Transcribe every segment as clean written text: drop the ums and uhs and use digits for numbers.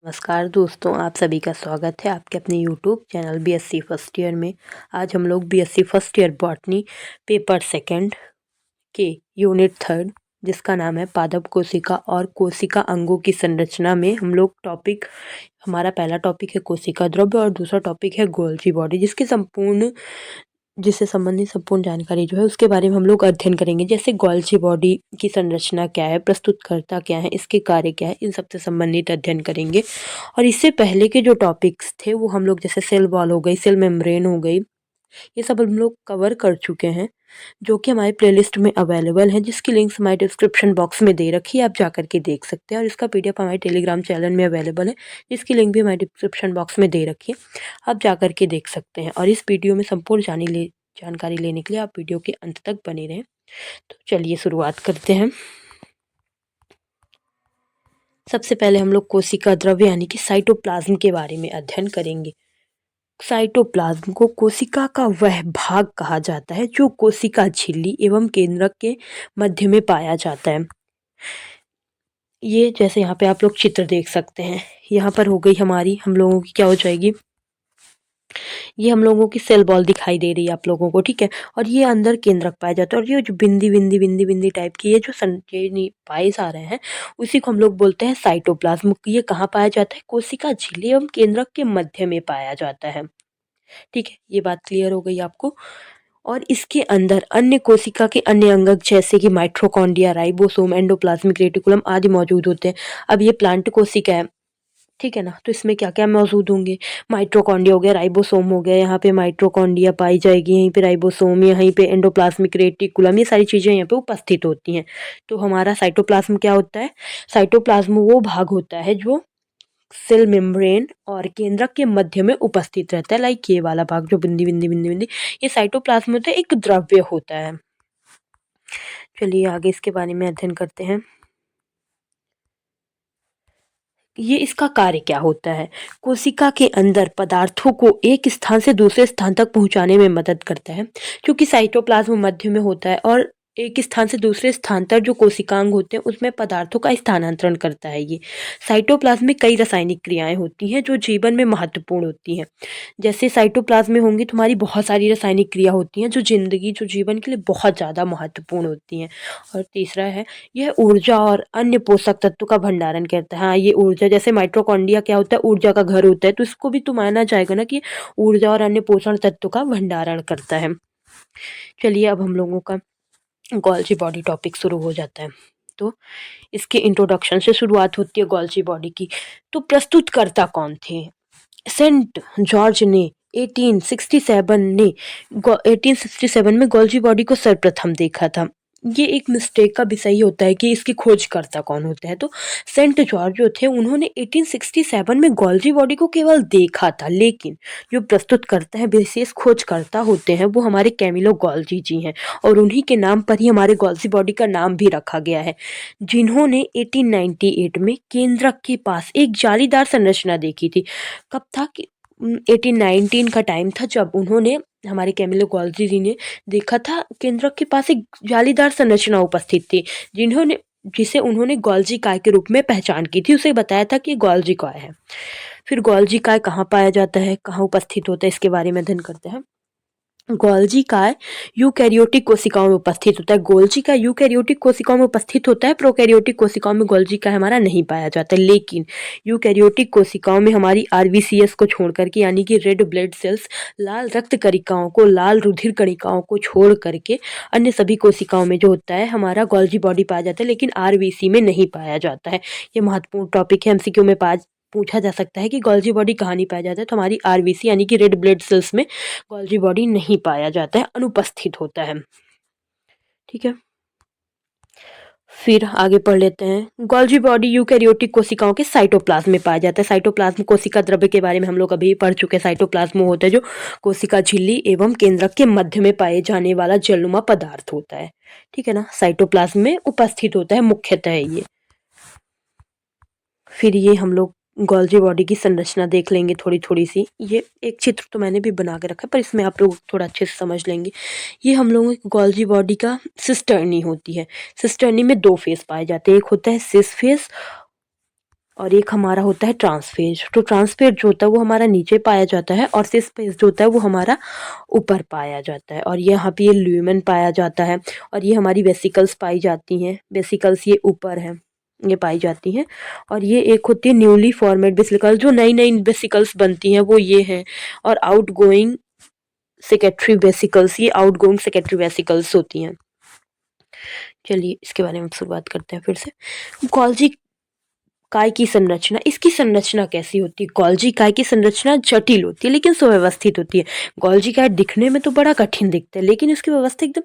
नमस्कार दोस्तों, आप सभी का स्वागत है आपके अपने YouTube channel BSc first year में। आज हम लोग BSc first year botany paper second के यूनिट थर्ड, जिसका नाम है पादप कोशिका और कोशिका अंगों की संरचना में हम लोग हमारा पहला टॉपिक है कोशिका द्रव्य और दूसरा टॉपिक है गोल्जी बॉडी, जिससे संबंधित संपूर्ण जानकारी जो है उसके बारे में हम लोग अध्ययन करेंगे। जैसे गोल्जी बॉडी की संरचना क्या है, प्रस्तुतकर्ता क्या है, इसके कार्य क्या है, इन सबसे संबंधित अध्ययन करेंगे। और इससे पहले के जो टॉपिक्स थे वो हम लोग जैसे सेल वॉल हो गई, सेल मेम्ब्रेन हो गई, ये सब हम लोग कवर कर चुके हैं, जो कि हमारे प्लेलिस्ट में अवेलेबल है, जिसकी लिंक्स हमारे डिस्क्रिप्शन बॉक्स में दे रखी है, आप जाकर के देख सकते हैं। और इसका पीडीएफ हमारे टेलीग्राम चैनल में अवेलेबल है, जिसकी लिंक भी हमारे डिस्क्रिप्शन बॉक्स में दे रखी है, आप जाकर के देख सकते हैं। और इस वीडियो में संपूर्ण जानकारी लेने के लिए आप वीडियो के अंत तक बने रहें। तो चलिए शुरुआत करते हैं। सबसे पहले हम लोग कोशिका द्रव्य यानी कि साइटोप्लाज्म के बारे में अध्ययन करेंगे। साइटोप्लाज्म को कोशिका का वह भाग कहा जाता है जो कोशिका झिल्ली एवं केंद्रक के मध्य में पाया जाता है। ये जैसे यहाँ पे आप लोग चित्र देख सकते हैं, यहाँ पर हो गई हमारी, हम लोगों की क्या हो जाएगी, ये हम लोगों की सेल बॉल दिखाई दे रही है आप लोगों को, ठीक है। और ये अंदर केंद्रक पाया जाता है, और ये जो बिंदी बिंदी बिंदी बिंदी टाइप की ये जो पाइस आ रहे हैं, उसी को हम लोग बोलते हैं साइटोप्लाज्म। ये कहाँ पाया जाता है, कोशिका झिल्ली एवं केंद्रक के मध्य में पाया जाता है, ठीक है। ये बात क्लियर हो गई आपको। और इसके अंदर अन्य कोशिका के अन्य अंगक जैसे कि माइटोकॉन्ड्रिया, राइबोसोम, एंडोप्लाज्मिक रेटिकुलम आदि मौजूद होते हैं। अब ये प्लांट कोशिका है, ठीक है ना, तो इसमें क्या क्या मौजूद होंगे, माइटोकॉन्ड्रिया हो गया, राइबोसोम हो गया, यहाँ पे माइटोकॉन्ड्रिया पाई जाएगी, यहीं पे राइबोसोम, यहीं पे एंडोप्लाज्मिक रेटिकुलम, ये सारी चीज़ें यहाँ पे उपस्थित होती हैं। तो हमारा साइटोप्लाज्म क्या होता है, साइटोप्लाज्म वो भाग होता है जो सेल मेम्ब्रेन और केंद्रक के मध्य में उपस्थित रहता है। लाइक ये वाला भाग जो बिंदी बिंदी बिंदी बिंदी, ये साइटोप्लाज्म होता है, एक द्रव्य होता है। चलिए आगे इसके बारे में अध्ययन करते हैं। ये इसका कार्य क्या होता है, कोशिका के अंदर पदार्थों को एक स्थान से दूसरे स्थान तक पहुंचाने में मदद करता है। क्योंकि साइटोप्लाज्म मध्य में होता है और एक स्थान से दूसरे स्थान तक जो कोशिकांग होते हैं उसमें पदार्थों का स्थानांतरण करता है। ये साइटोप्लाज्म में कई रासायनिक क्रियाएं होती हैं जो जीवन में महत्वपूर्ण होती हैं। जैसे साइटोप्लाज्म में होंगी तुम्हारी बहुत सारी रासायनिक क्रिया होती हैं जो जीवन के लिए बहुत ज़्यादा महत्वपूर्ण होती हैं। और तीसरा है, यह ऊर्जा और अन्य पोषक तत्वों का भंडारण करता है। हाँ, ये ऊर्जा, जैसे माइटोकॉन्ड्रिया क्या होता है, ऊर्जा का घर होता है, तो इसको भी तो माना जाएगा ना कि ऊर्जा और अन्य पोषण तत्वों का भंडारण करता है। चलिए अब हम लोगों का गोल्जी बॉडी टॉपिक शुरू हो जाता है। तो इसके इंट्रोडक्शन से शुरुआत होती है गोल्जी बॉडी की। तो प्रस्तुतकर्ता कौन थे, सेंट जॉर्ज ने 1867 में गोल्जी बॉडी को सर्वप्रथम देखा था। ये एक मिस्टेक का विषय होता है कि इसकी खोजकर्ता कौन होता है। तो सेंट जॉर्ज जो थे उन्होंने 1867 में गोल्जी बॉडी को केवल देखा था, लेकिन जो प्रस्तुतकर्ता है, विशेष खोजकर्ता होते हैं, वो हमारे कैमिलो गोल्जी जी हैं। और उन्हीं के नाम पर ही हमारे गोल्जी बॉडी का नाम भी रखा गया है, जिन्होंने 1898 में केंद्रक के पास एक जालीदार संरचना देखी थी। कब था कि 1819 का टाइम था जब उन्होंने, हमारे कैमिलो गोल्जी जी ने देखा था केंद्रक के पास एक जालीदार संरचना उपस्थित थी, जिसे उन्होंने गोल्जी काय के रूप में पहचान की थी। उसे बताया था कि गोल्जी काय है। फिर गोल्जी काय कहाँ पाया जाता है, कहाँ उपस्थित होता है, इसके बारे में अध्ययन करते हैं। गोल्जी काय यूकैरियोटिक कोशिकाओं में उपस्थित होता है। गोल्जी का यूकैरियोटिक कोशिकाओं में उपस्थित होता है, प्रोकैरियोटिक कोशिकाओं में गोल्जी का हमारा नहीं पाया जाता। लेकिन यूकैरियोटिक कोशिकाओं में हमारी आरबीसीएस को छोड़ करके, यानी कि रेड ब्लड सेल्स, लाल रक्त कणिकाओं को, लाल रुधिर कणिकाओं को छोड़ करके अन्य सभी कोशिकाओं में जो होता है हमारा गोल्जी बॉडी पाया जाता है, लेकिन आरबीसी में नहीं पाया जाता है। ये महत्वपूर्ण टॉपिक है, एमसीक्यू में पूछा जा सकता है कि गोल्जी बॉडी कहाँ नहीं पाया जाता है। तो हमारी आरबीसी यानी कि रेड ब्लड सेल्स में गोल्जी बॉडी नहीं पाया जाता है, अनुपस्थित होता है, ठीक है। फिर आगे पढ़ लेते हैं। गोल्जी बॉडी यूकैरियोटिक कोशिकाओं के साइटोप्लाज्म में पाया जाता है। साइटोप्लाज्म कोशिका द्रव्य के बारे में हम लोग अभी पढ़ चुके हैं। साइटोप्लाज्म होता है जो कोशिका झिल्ली एवं केंद्रक के मध्य में पाए जाने वाला जलनुमा पदार्थ होता है, ठीक है ना। साइटोप्लाज्म में उपस्थित होता है मुख्यतः ये। फिर ये हम लोग गोल्जी बॉडी की संरचना देख लेंगे थोड़ी थोड़ी सी। ये एक चित्र तो मैंने भी बना के रखा है, पर इसमें आप लोग थोड़ा अच्छे से समझ लेंगे। ये हम लोगों की गोल्जी बॉडी का सिस्टर्नी होती है। सिस्टर्नी में दो फेस पाए जाते हैं, एक होता है सिस फेस और एक हमारा होता है ट्रांसफेज। तो ट्रांसफेज जो होता है वो हमारा नीचे पाया जाता है और सिस फेज जो होता है वो हमारा ऊपर पाया जाता है। और यहाँ पे ये ल्यूमेन पाया जाता है और ये हमारी वेसिकल्स पाई जाती हैं। वेसिकल्स ये ऊपर है, ये पाई जाती हैं। और ये एक होती है न्यूली फॉर्मेड वेसिकल, जो नई नई वेसिकल्स बनती हैं वो ये हैं। और आउट गोइंग सेकेटरी वेसिकल्स, ये आउट गोइंग सेकेटरी वेसिकल्स होती हैं। चलिए इसके बारे में शुरुआत करते हैं फिर से। गोल्जी काय की संरचना, इसकी संरचना कैसी होती है? गोल्जी काय की संरचना जटिल होती है लेकिन सुव्यवस्थित होती है। गोल्जी काय दिखने में तो बड़ा कठिन दिखता है लेकिन इसकी व्यवस्था एकदम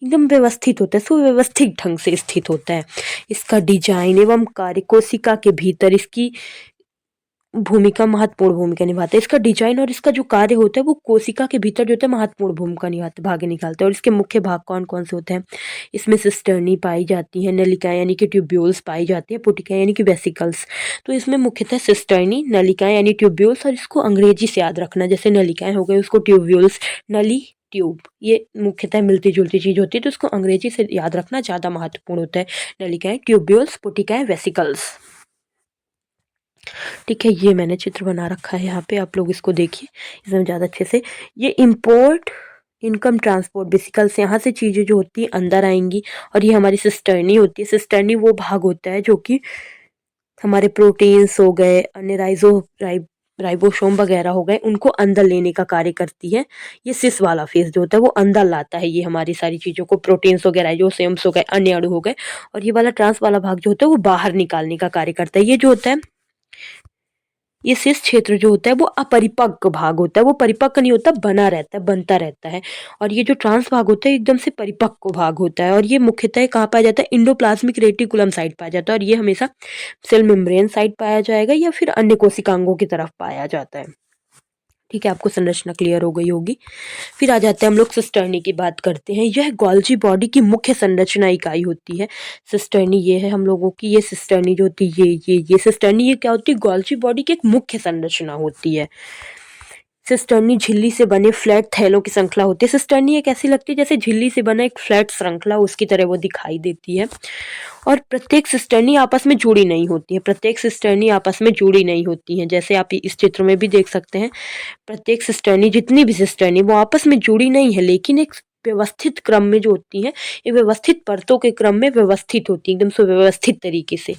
एकदम व्यवस्थित होता है, सुव्यवस्थित ढंग से स्थित होता है। इसका डिजाइन एवं कार्य कोशिका के भीतर इसकी महत्वपूर्ण भूमिका निभाता है। इसका डिजाइन और इसका जो कार्य होता है वो कोशिका के भीतर जो होता है महत्वपूर्ण भूमिका निभाता है। और इसके मुख्य भाग कौन कौन से होते हैं? इसमें सिस्टर्नी पाई जाती है, नलिकाएं यानी कि ट्यूब्यूल्स पाई जाती है, पुटिकाएं यानी कि वेसिकल्स। तो इसमें मुख्यतः सिस्टर्नी, नलिकाएं यानी ट्यूब्यूल्स, और इसको अंग्रेजी से याद रखना, जैसे नलिकाएं हो गई उसको ट्यूब्यूल्स, नली ट्यूब, ये मुख्यतः मिलती जुलती चीज होती है तो इसको अंग्रेजी से याद रखना ज़्यादा महत्वपूर्ण होता है। नलिकाएं, ट्यूब्यूल्स, पुटिकाएं, वेसिकल्स। ठीक है, ये मैंने चित्र बना रखा है यहाँ पे, आप लोग इसको देखिए इसमें ज़्यादा अच्छे से। ये इम्पोर्ट इनकम ट्रांसपोर्ट वेसिकल्स, यहाँ से चीज़ें जो होती हैं अंदर आएंगी। और ये हमारी सिस्टर्नी होती है। सिस्टर्नी वो भाग होता है जो कि हमारे प्रोटीन्स हो गए, अन्य राइबोसोम वगैरह हो गए, उनको अंदर लेने का कार्य करती है। ये सिस वाला फेज जो होता है वो अंदर लाता है ये हमारी सारी चीज़ों को, प्रोटीन्स हो गए, राइबोसोम्स हो गए, अन्य अणु हो गए। और ये वाला ट्रांस वाला भाग जो होता है वो बाहर निकालने का कार्य करता है। ये जो होता है, ये शेष क्षेत्र जो होता है वो अपरिपक्व भाग होता है, वो परिपक्व नहीं होता, बना रहता है, बनता रहता है। और ये जो ट्रांस भाग होता है एकदम से परिपक्व भाग होता है। और ये मुख्यतः कहाँ पाया जाता है? इंडोप्लाज्मिक रेटिकुलम साइड पाया जाता है। और ये हमेशा सेल मेम्ब्रेन साइड पाया जाएगा या फिर अन्य कोशिकांगों की तरफ पाया जाता है। ठीक है, आपको संरचना क्लियर हो गई होगी। फिर आ जाते हैं हम लोग सिस्टर्नी की बात करते हैं। यह गोल्जी बॉडी की मुख्य संरचना इकाई होती है। सिस्टर्नी ये है हम लोगों की, ये सिस्टर्नी जो होती है ये सिस्टर्नी, ये क्या होती है? गोल्जी बॉडी की एक मुख्य संरचना होती है। सिस्टर्नी झिल्ली से बने फ्लैट थैलों की श्रृंखला होती है। सिस्टर्नी एक ऐसी लगती है जैसे झिल्ली से बना एक फ्लैट श्रृंखला, उसकी तरह वो दिखाई देती है। और प्रत्येक सिस्टर्नी आपस में जुड़ी नहीं होती है, प्रत्येक सिस्टर्नी आपस में जुड़ी नहीं होती हैं, जैसे आप इस चित्र में भी देख सकते हैं। प्रत्येक सिस्टर्नी, जितनी भी सिस्टर्नी, वो आपस में जुड़ी नहीं है लेकिन एक व्यवस्थित क्रम में जो होती है, एक व्यवस्थित परतों के क्रम में व्यवस्थित होती है, एकदम सुव्यवस्थित तरीके से।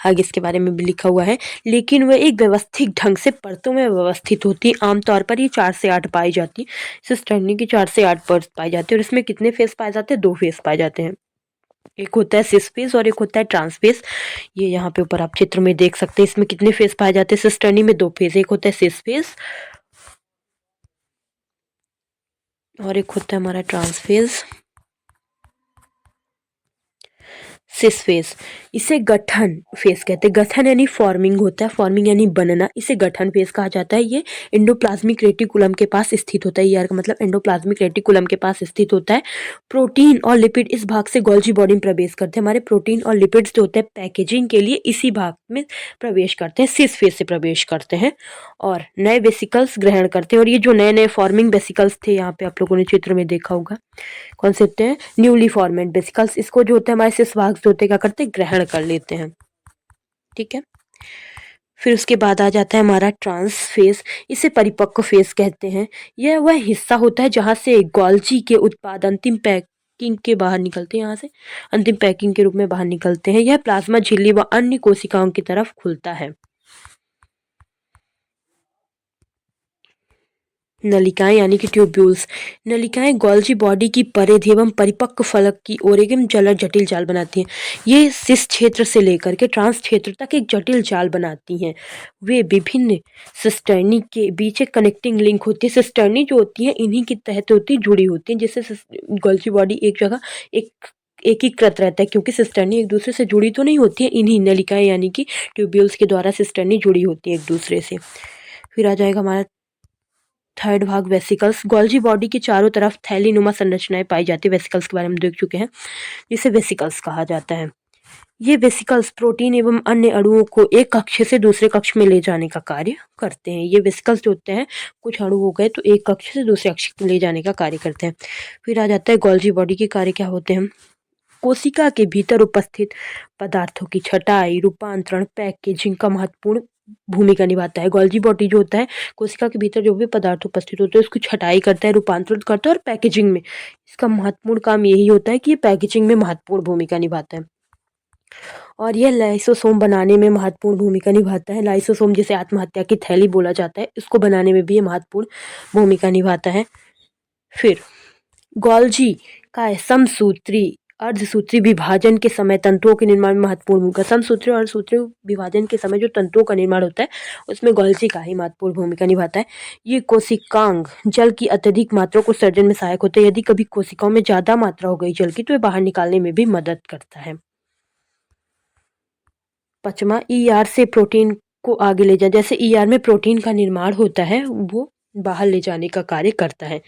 आगे इसके बारे में भी लिखा हुआ है, लेकिन वह एक व्यवस्थित ढंग से परतों में व्यवस्थित होती है। आमतौर पर ये 4 से 8 पाई जाती है। सिस्टर्नी की 4 से 8 परत पाई जाती है। और इसमें कितने फेस पाए जाते हैं? 2 फेस पाए जाते हैं। एक होता है सिस फेस और एक होता है ट्रांस फेस। ये यहाँ पे ऊपर आप चित्र में देख सकते हैं। इसमें कितने फेस पाए जाते हैं? सिस्टर्नी में 2 फेस, एक होता है सिस फेस और एक होता है हमारा ट्रांस फेस। सिस फेस, इसे गठन फेस कहते हैं। गठन यानी फॉर्मिंग होता है, फॉर्मिंग यानी बनना, इसे गठन फेस कहा जाता है। ये एंडोप्लाज्मिक रेटिकुलम के पास स्थित होता है। यार का मतलब एंडोप्लाज्मिक रेटिकुलम के पास स्थित होता है। प्रोटीन और लिपिड इस भाग से गोल्जी बॉडी में प्रवेश करते हैं। हमारे प्रोटीन और लिपिड्स जो होते हैं पैकेजिंग के लिए इसी भाग में प्रवेश करते हैं, सिस फेस से प्रवेश करते हैं और नए वेसिकल्स ग्रहण करते हैं। और ये जो नए नए फॉर्मिंग वेसिकल्स थे, यहाँ पे आप लोगों ने चित्र में देखा होगा, कौन से होते हैं? Newly formed vesicles. इसको जो होता है हमारे सिस भाग जो होते हैं क्या करते हैं? ग्रहण कर लेते हैं। ठीक है, फिर उसके बाद आ जाता है हमारा ट्रांस फेस। इसे परिपक्व फेस कहते हैं। यह वह हिस्सा होता है जहां से गोल्जी के उत्पाद अंतिम पैकिंग के बाहर निकलते हैं, यहाँ से अंतिम पैकिंग के रूप में बाहर निकलते हैं। यह प्लाज्मा झिल्ली व अन्य कोशिकाओं की तरफ खुलता है। नलिकाएं यानी कि ट्यूब्यूल्स। नलिकाएं गोल्जी बॉडी की परिधि एवं परिपक्व फलक की ओर एक जटिल जाल बनाती हैं। ये सिस क्षेत्र से लेकर के ट्रांस क्षेत्र तक एक जटिल जाल बनाती हैं। वे विभिन्न सिस्टर्नी के बीच एक कनेक्टिंग लिंक होती है। सिस्टर्नी जो होती है इन्हीं के तहत होती जुड़ी होती है, जिससे गोल्जी बॉडी एक जगह एक एकीकृत रहता है, क्योंकि सिस्टर्नी एक दूसरे से जुड़ी तो नहीं होती है, इन्हीं नलिकाएं यानी कि ट्यूब्यूल्स के द्वारा सिस्टर्नी जुड़ी होती है एक दूसरे से। फिर आ जाएगा हमारा थर्ड भाग वेसिकल्स। गोल्जी बॉडी के चारों तरफ थैलीनुमा संरचनाएं पाई जाती है। वेसिकल्स के बारे में देख चुके हैं, जिसे वेसिकल्स कहा जाता है। ये वेसिकल्स प्रोटीन एवं अन्य अणुओं को एक कक्ष से दूसरे कक्ष में ले जाने का कार्य करते हैं। ये वेसिकल्स जो होते हैं, कुछ अणु हो गए तो एक कक्ष से दूसरे कक्ष में ले जाने का कार्य करते हैं। फिर आ जाता है गोल्जी बॉडी के कार्य क्या होते हैं। कोशिका के भीतर उपस्थित पदार्थों की छटाई, रूपांतरण, पैकेजिंग का महत्वपूर्ण भूमिका निभाता है। गोल्जी बॉडी जो होता है, कोशिका के भीतर जो भी पदार्थ उपस्थित होते हैं उसकी छटाई करता है, रूपांतरित करता है और पैकेजिंग में इसका महत्वपूर्ण काम यही होता है कि ये पैकेजिंग में महत्वपूर्ण भूमिका निभाता है। और यह लाइसोसोम बनाने में महत्वपूर्ण भूमिका निभाता है। लाइसोसोम जिसे आत्महत्या की थैली बोला जाता है, इसको बनाने में भी ये महत्वपूर्ण भूमिका निभाता है। फिर गोल्जी का समसूत्री अर्धसूत्री विभाजन के समय तंतुओं के निर्माण में महत्वपूर्ण भूमिका। समसूत्री और अर्धसूत्री विभाजन के समय जो तंतुओं का निर्माण होता है उसमें गोल्जी का ही महत्वपूर्ण भूमिका निभाता है। ये कोशिकांग जल की अत्यधिक मात्रा को सर्जन में सहायक होते हैं। यदि कभी कोशिकाओं में ज़्यादा मात्रा हो गई जल की तो ये बाहर निकालने में भी मदद करता है। पाँचवां, ईआर से प्रोटीन को आगे ले जाए। जैसे ईआर में प्रोटीन का निर्माण होता है वो बाहर ले जाने का कार्य करता है।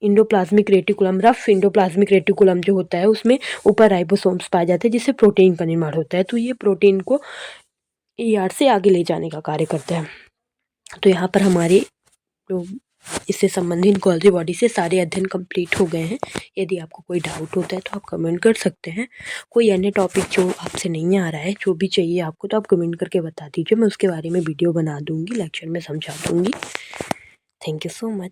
Endoplasmic reticulum, rough endoplasmic reticulum जो होता है उसमें ऊपर राइबोसोम्स पाए जाते हैं जिससे प्रोटीन का निर्माण होता है। तो ये प्रोटीन को ईआर से आगे ले जाने का कार्य करता है। तो यहाँ पर हमारे जो इससे संबंधित गोल्जी बॉडी से सारे अध्ययन कंप्लीट हो गए हैं। यदि आपको कोई डाउट होता है तो आप कमेंट कर सकते हैं। कोई अन्य टॉपिक जो आपसे नहीं आ रहा है, जो भी चाहिए आपको, तो आप कमेंट करके बता दीजिए, मैं उसके बारे में वीडियो बना दूंगी, लेक्चर में समझा दूंगी। Thank you so much.